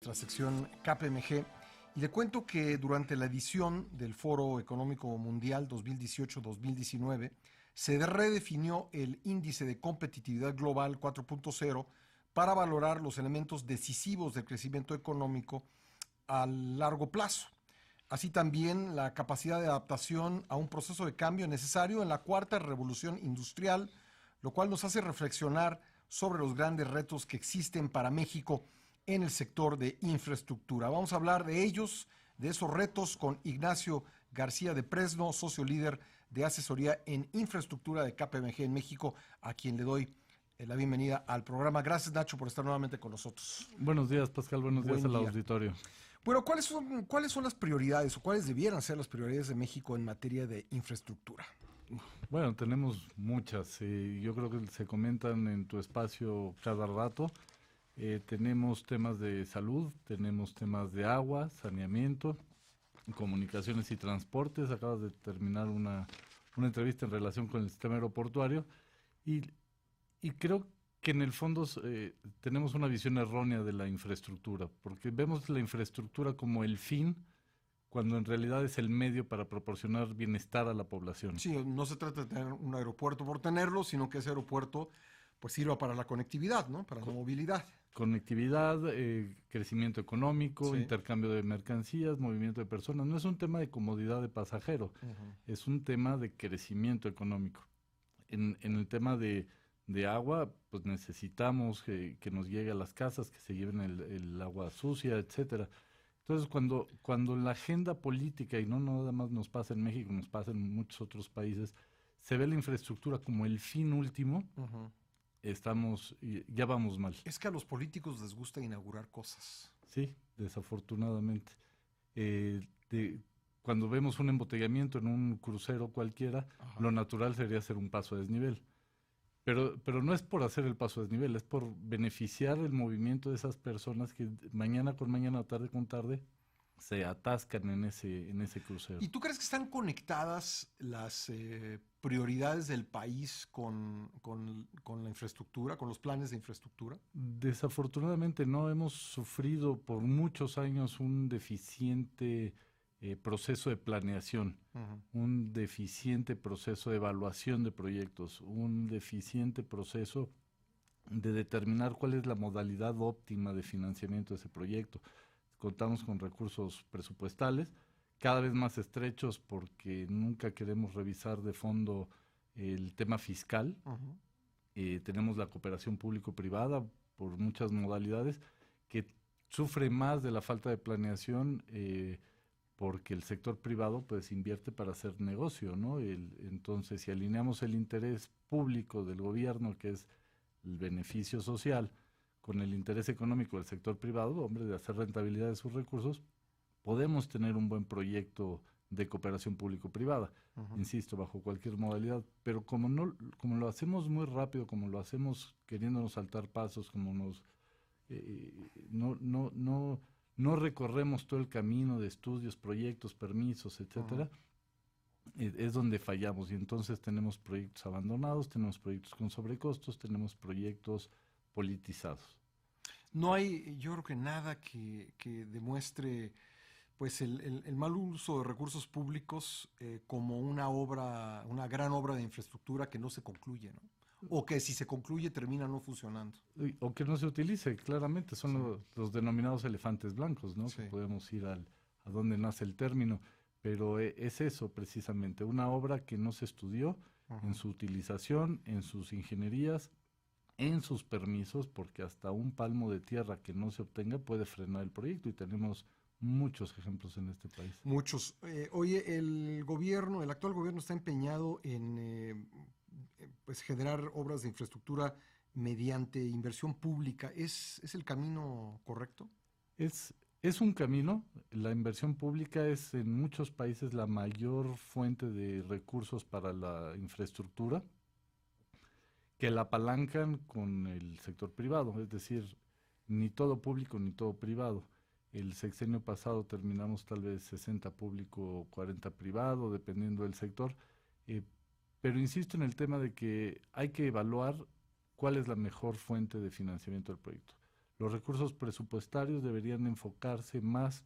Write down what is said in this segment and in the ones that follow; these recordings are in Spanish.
nuestra sección KPMG y le cuento que durante la edición del Foro Económico Mundial 2018-2019 se redefinió el Índice de Competitividad Global 4.0 para valorar los elementos decisivos del crecimiento económico a largo plazo. Así también la capacidad de adaptación a un proceso de cambio necesario en la cuarta revolución industrial, lo cual nos hace reflexionar sobre los grandes retos que existen para México en el sector de infraestructura. Vamos a hablar de ellos, de esos retos, con Ignacio García de Presno, socio líder de asesoría en infraestructura de KPMG en México, a quien le doy la bienvenida al programa. Gracias, Nacho, por estar nuevamente con nosotros. Buenos días, Pascal. Buenos días al auditorio. Bueno, ¿cuáles son las prioridades o cuáles debieran ser las prioridades de México en materia de infraestructura? Bueno, tenemos muchas. Yo creo que se comentan en tu espacio cada rato. Tenemos temas de salud, tenemos temas de agua, saneamiento, comunicaciones y transportes. Acabas de terminar una entrevista en relación con el sistema aeroportuario y creo que en el fondo tenemos una visión errónea de la infraestructura, porque vemos la infraestructura como el fin, cuando en realidad es el medio para proporcionar bienestar a la población. Sí, no se trata de tener un aeropuerto por tenerlo, sino que ese aeropuerto pues sirva para la conectividad, ¿no? Para la movilidad. Conectividad, crecimiento económico, Sí. Intercambio de mercancías, movimiento de personas. No es un tema de comodidad de pasajero, es un tema de crecimiento económico. En el tema de agua, pues necesitamos que nos llegue a las casas, que se lleven el agua sucia, etcétera. Entonces, cuando la agenda política, y no nada más nos pasa en México, nos pasa en muchos otros países, se ve la infraestructura como el fin último, ya vamos mal. Es que a los políticos les gusta inaugurar cosas. Sí, desafortunadamente. Cuando vemos un embotellamiento en un crucero cualquiera, lo natural sería hacer un paso a desnivel. Pero no es por hacer el paso a desnivel, es por beneficiar el movimiento de esas personas que mañana con mañana, tarde con tarde, se atascan en ese crucero. ¿Y tú crees que están conectadas las prioridades del país con la infraestructura, con los planes de infraestructura? Desafortunadamente no. Hemos sufrido por muchos años un deficiente proceso de planeación, un deficiente proceso de evaluación de proyectos, un deficiente proceso de determinar cuál es la modalidad óptima de financiamiento de ese proyecto. Contamos con recursos presupuestales cada vez más estrechos porque nunca queremos revisar de fondo el tema fiscal. Tenemos la cooperación público-privada por muchas modalidades que sufre más de la falta de planeación porque el sector privado pues invierte para hacer negocio, ¿no? Entonces, si alineamos el interés público del gobierno, que es el beneficio social, con el interés económico del sector privado, hombre, de hacer rentabilidad de sus recursos, podemos tener un buen proyecto de cooperación público-privada, insisto, bajo cualquier modalidad, pero como lo hacemos muy rápido, como lo hacemos queriéndonos saltar pasos, como no recorremos todo el camino de estudios, proyectos, permisos, etcétera, es donde fallamos y entonces tenemos proyectos abandonados, tenemos proyectos con sobrecostos, tenemos proyectos politizados. No hay, yo creo que nada que demuestre pues el mal uso de recursos públicos como una gran obra de infraestructura que no se concluye, ¿no? O que si se concluye termina no funcionando. O que no se utilice, claramente, son los denominados elefantes blancos, ¿no? Sí. Que podemos ir a donde nace el término, pero es eso precisamente, una obra que no se estudió en su utilización, en sus ingenierías, en sus permisos, porque hasta un palmo de tierra que no se obtenga puede frenar el proyecto y tenemos muchos ejemplos en este país. Muchos. Oye, el actual gobierno está empeñado en pues generar obras de infraestructura mediante inversión pública. ¿Es el camino correcto? Es un camino. La inversión pública es en muchos países la mayor fuente de recursos para la infraestructura, que la apalancan con el sector privado, es decir, ni todo público ni todo privado. El sexenio pasado terminamos tal vez 60 público, 40 privado, dependiendo del sector, pero insisto en el tema de que hay que evaluar cuál es la mejor fuente de financiamiento del proyecto. Los recursos presupuestarios deberían enfocarse más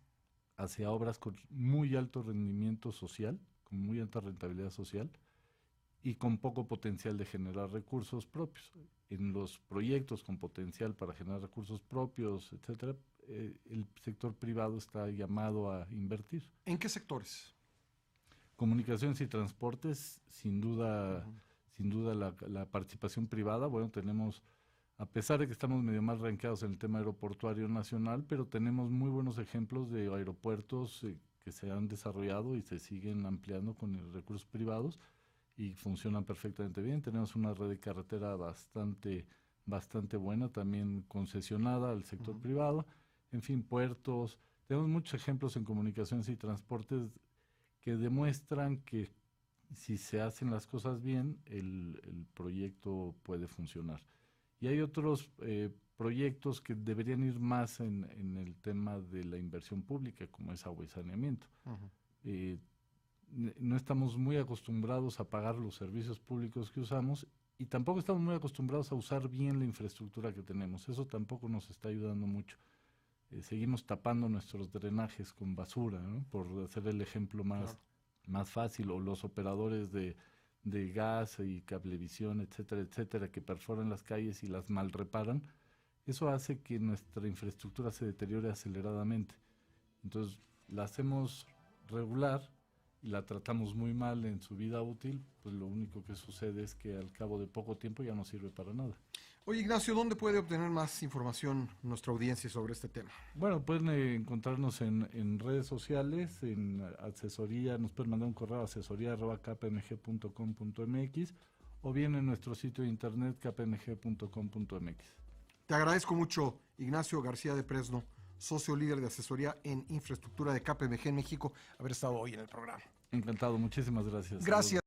hacia obras con muy alto rendimiento social, con muy alta rentabilidad social y con poco potencial de generar recursos propios. En los proyectos con potencial para generar recursos propios, etcétera, el sector privado está llamado a invertir. ¿En qué sectores? Comunicaciones y transportes, sin duda, la participación privada. Bueno, tenemos, a pesar de que estamos medio más rankeados en el tema aeroportuario nacional, pero tenemos muy buenos ejemplos de aeropuertos que se han desarrollado y se siguen ampliando con recursos privados y funcionan perfectamente bien. Tenemos una red de carretera bastante buena, también concesionada al sector privado. En fin, puertos. Tenemos muchos ejemplos en comunicaciones y transportes que demuestran que si se hacen las cosas bien, el proyecto puede funcionar. Y hay otros proyectos que deberían ir más en el tema de la inversión pública, como es agua y saneamiento. No estamos muy acostumbrados a pagar los servicios públicos que usamos y tampoco estamos muy acostumbrados a usar bien la infraestructura que tenemos. Eso tampoco nos está ayudando mucho. Seguimos tapando nuestros drenajes con basura, ¿no? Por hacer el ejemplo más fácil, o los operadores de gas y cablevisión, etcétera, que perforan las calles y las mal reparan. Eso hace que nuestra infraestructura se deteriore aceleradamente. Entonces, la hacemos regular y la tratamos muy mal en su vida útil, pues lo único que sucede es que al cabo de poco tiempo ya no sirve para nada. Oye, Ignacio, ¿dónde puede obtener más información nuestra audiencia sobre este tema? Bueno, pueden encontrarnos en redes sociales, en asesoría, nos pueden mandar un correo a asesoría@kpmg.com.mx o bien en nuestro sitio de internet kpmg.com.mx. Te agradezco mucho, Ignacio García de Presno, socio líder de asesoría en infraestructura de KPMG en México, haber estado hoy en el programa. Encantado, muchísimas gracias. Gracias.